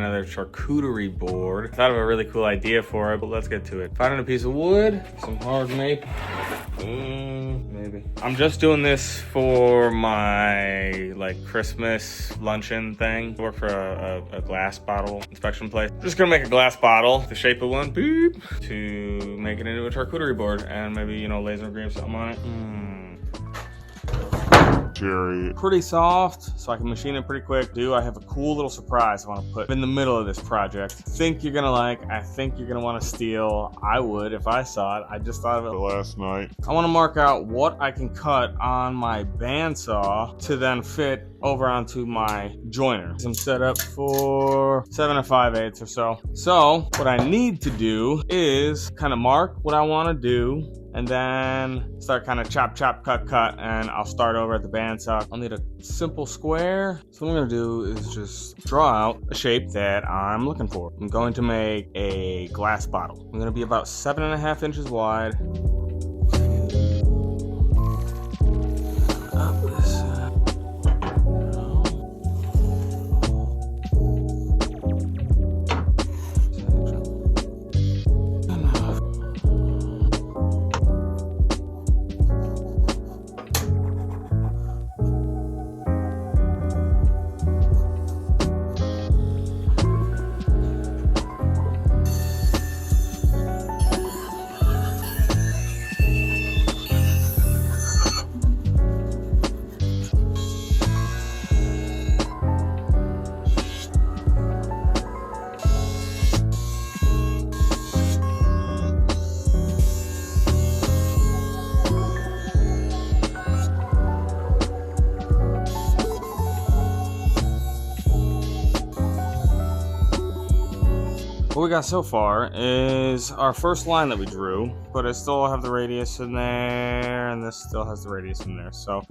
Another charcuterie board. I thought of a really cool idea for it, but let's get to it. Finding a piece of wood, some hard maple. Maybe. I'm just doing this for my like Christmas luncheon thing. I work for a glass bottle inspection place. I'm just gonna make a glass bottle, the shape of one, beep, to make it into a charcuterie board, and maybe, you know, laser engrave something on it. Pretty soft, so I can machine it pretty quick. I have a cool little surprise I want to put in the middle of this project. I think you're gonna like, I think you're gonna want to steal. I would if I saw it. I just thought of it last night. I want to mark out what I can cut on my bandsaw to then fit over onto my joiner. I'm set up for 7 5/8 or so. So what I need to do is kind of mark what I want to do, and then start kind of chop, chop, cut, cut, and I'll start over at the bandsaw. I'll need a simple square. So what I'm gonna do is just draw out a shape that I'm looking for. I'm going to make a glass bottle. I'm gonna be about 7.5 inches wide. What we got so far is our first line that we drew, but it still have the radius in there, and this still has the radius in there, so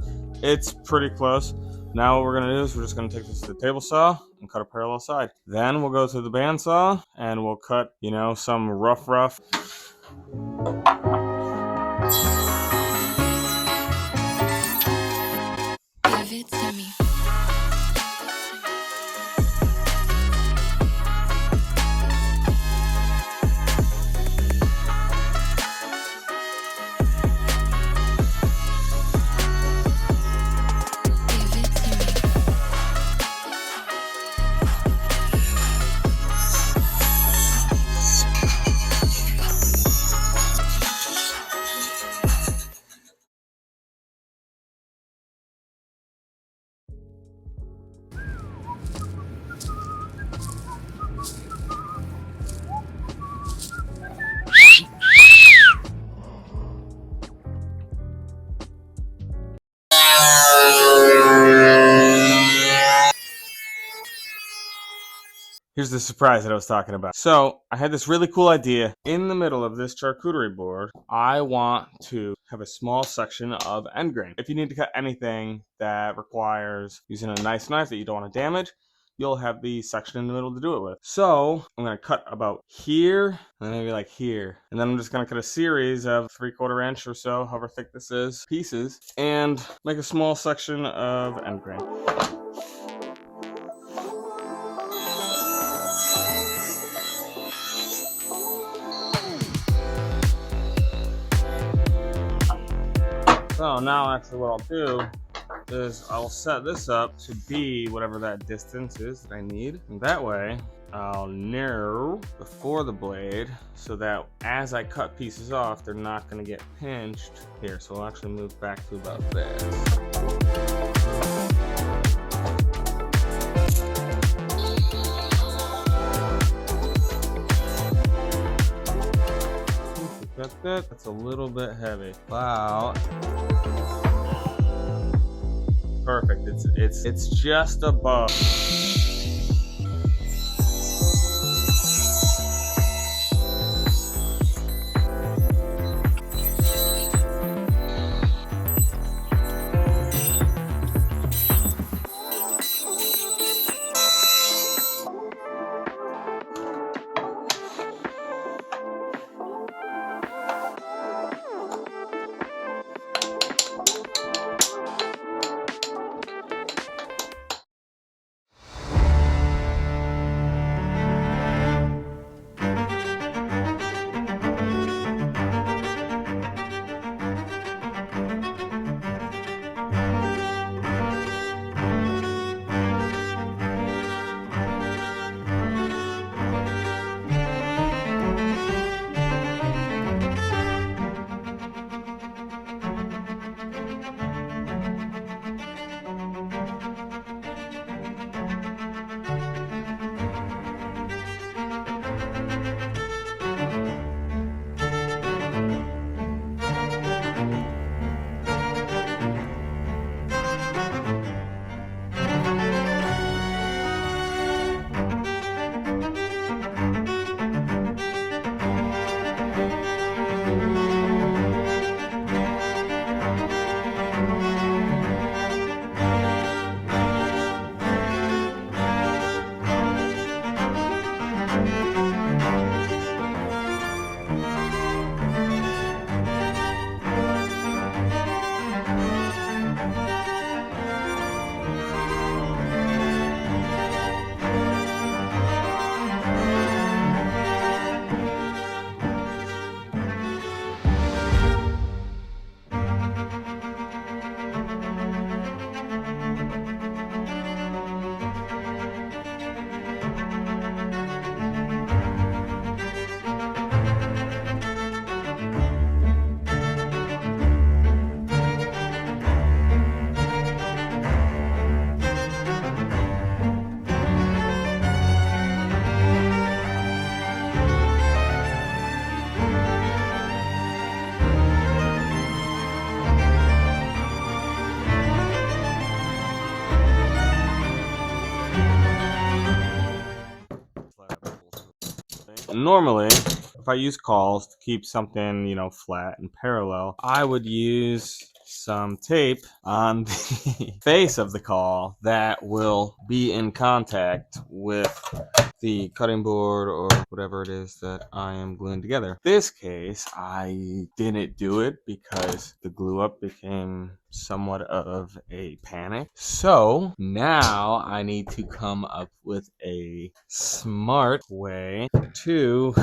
it's pretty close. Now what we're gonna do is we're just gonna take this to the table saw and cut a parallel side. Then we'll go to the bandsaw and we'll cut, you know, some rough. Give it to me. Here's the surprise that I was talking about. So I had this really cool idea. In the middle of this charcuterie board, I want to have a small section of end grain. If you need to cut anything that requires using a nice knife that you don't want to damage, you'll have the section in the middle to do it with. So I'm going to cut about here, and maybe like here. And then I'm just going to cut a series of 3/4 inch or so, however thick this is, pieces, and make a small section of end grain. So now actually what I'll do is I'll set this up to be whatever that distance is that I need. And that way I'll narrow before the blade so that as I cut pieces off, they're not going to get pinched here. So I'll actually move back to about this. That's a little bit heavy. Wow. Perfect. It's just above. normally, if I use cauls to keep something, you know, flat and parallel, I would use some tape on the face of the caul that will be in contact with the cutting board or whatever it is that I am gluing together. In this case, I didn't do it because the glue up became somewhat of a panic. So now I need to come up with a smart way to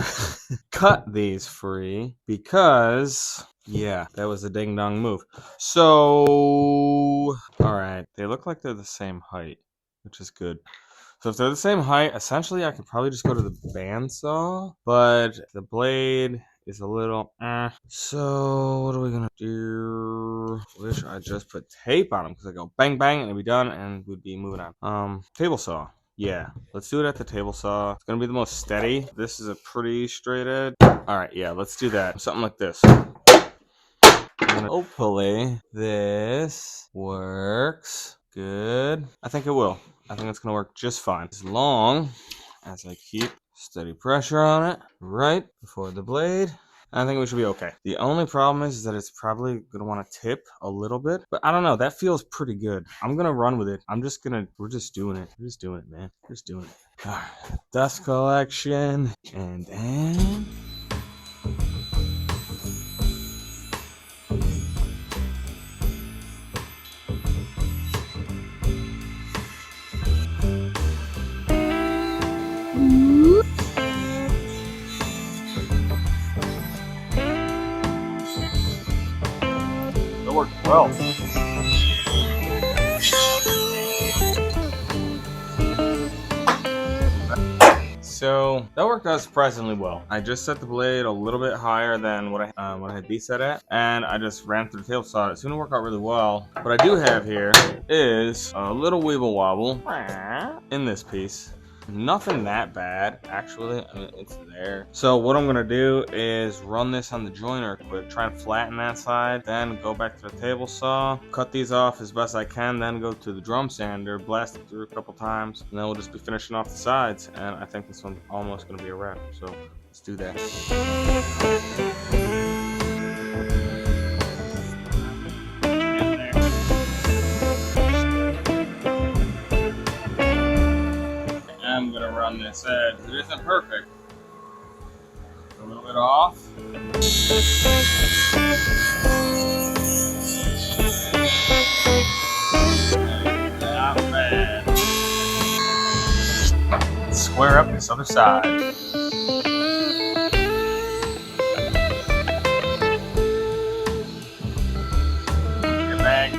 cut these free because, yeah, that was a ding dong move. So, all right, they look like they're the same height, which is good. So if they're the same height, essentially I could probably just go to the bandsaw, but the blade is a little So what are we gonna do? Wish I just put tape on them because I go bang bang and it'd be done and we'd be moving on. Table saw. Yeah, let's do it at the table saw. It's gonna be the most steady. This is a pretty straight edge. All right, yeah, let's do that. Something like this. Hopefully this works good. I think it will. I think it's gonna work just fine as long as I keep steady pressure on it right before the blade. I think we should be okay. The only problem is that it's probably gonna want to tip a little bit, but I don't know. That feels pretty good. I'm gonna run with it. We're just doing it. We're just doing it, man. We're just doing it. All right. Dust collection, and then. That worked well. So that worked out surprisingly well. I just set the blade a little bit higher than what I had these set at, and I just ran through the table saw. It's gonna work out really well. What I do have here is a little weeble wobble in this piece. Nothing that bad, actually. I mean, it's there. So what I'm gonna do is run this on the joiner quick, try and flatten that side, then go back to the table saw, cut these off as best I can, then go to the drum sander, blast it through a couple times, and then we'll just be finishing off the sides. And I think this one's almost gonna be a wrap. So let's do that. I'm gonna run this edge. It isn't perfect. A little bit off. Not bad. Square up this other side. Get back.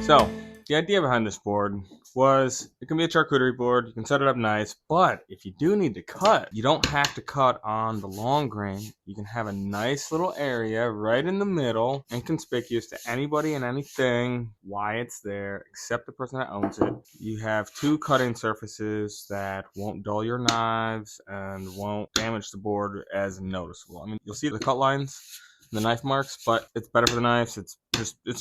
So, the idea behind this board was it can be a charcuterie board, you can set it up nice, but if you do need to cut, you don't have to cut on the long grain. You can have a nice little area right in the middle, inconspicuous to anybody and anything why it's there, except the person that owns it. You have two cutting surfaces that won't dull your knives and won't damage the board as noticeable. I mean, you'll see the cut lines, the knife marks, but it's better for the knives. It's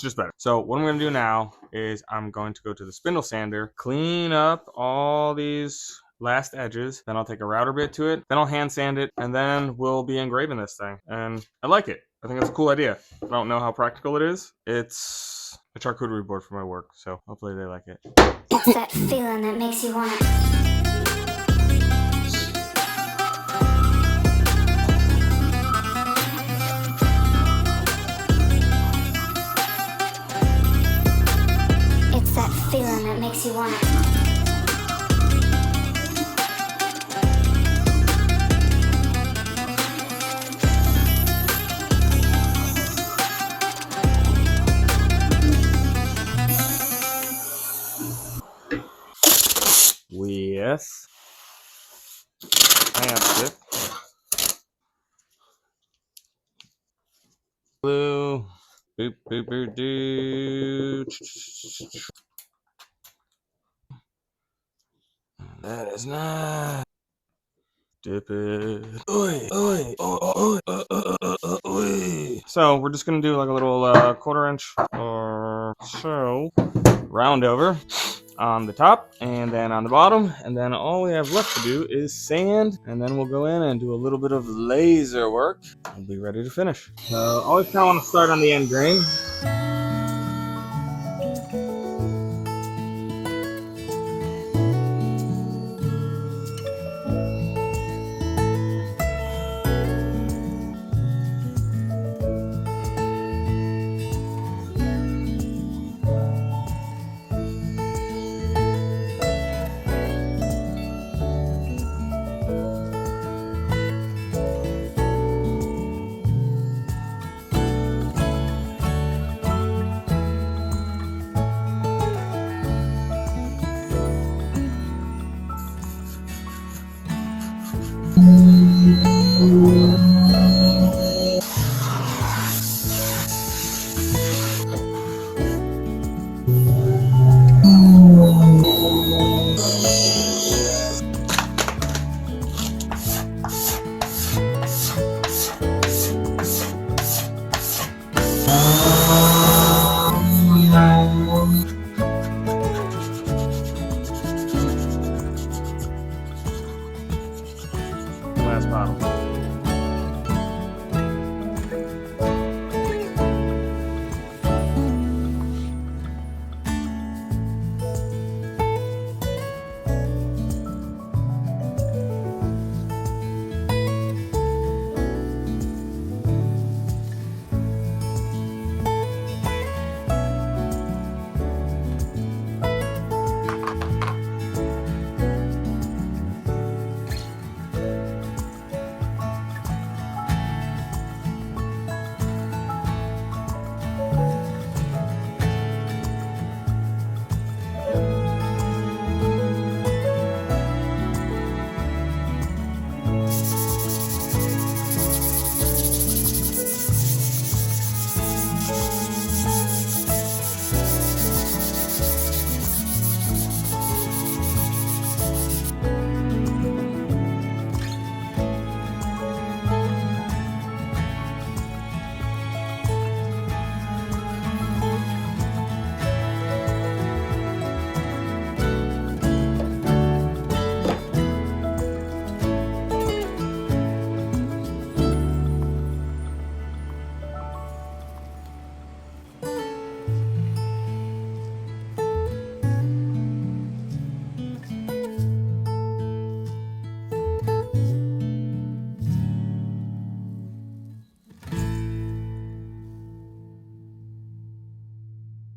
just better. So what I'm going to do now is I'm going to go to the spindle sander, clean up all these last edges, then I'll take a router bit to it, then I'll hand sand it, and then we'll be engraving this thing. And I like it. I think it's a cool idea. I don't know how practical it is. It's a charcuterie board for my work, so hopefully they like it. It's that feeling that makes you want to. It's that feeling that makes you want to. With clamp glue, Boop, boop, boop, doo. That is not. Dip it. Oy, oy, oy, oy. So we're just gonna do like a little quarter-inch or so round over on the top and then on the bottom, and then all we have left to do is sand, and then we'll go in and do a little bit of laser work and be ready to finish. So always kind of want to start on the end grain.